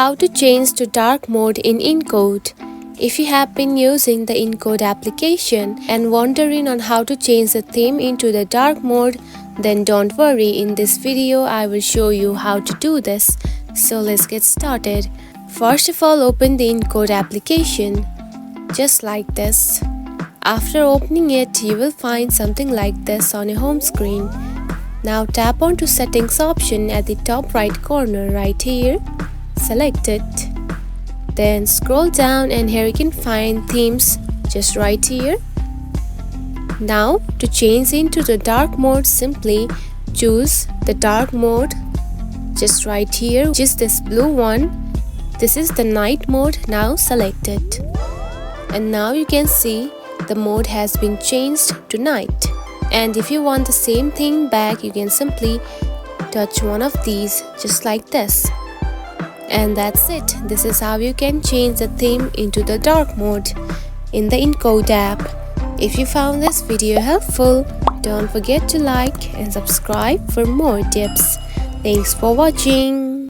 How to change to dark mode in Encode. If you have been using the Encode application and wondering on how to change the theme into the dark mode, then don't worry, in this video I will show you how to do this. So let's get started. First of all, open the Encode application, just like this. After opening it, you will find something like this on your home screen. Now tap on to settings option at the top right corner right here. Select it. Then scroll down and here you can find themes just right here. Now to change into the dark mode, simply choose the dark mode just right here, which is this blue one. This is the night mode. Now select it. And now you can see the mode has been changed to night. And if you want the same thing back, you can simply touch one of these just like this. And that's it. This is how you can change the theme into the dark mode in the Encode app. If you found this video helpful, don't forget to like and subscribe for more tips. Thanks for watching.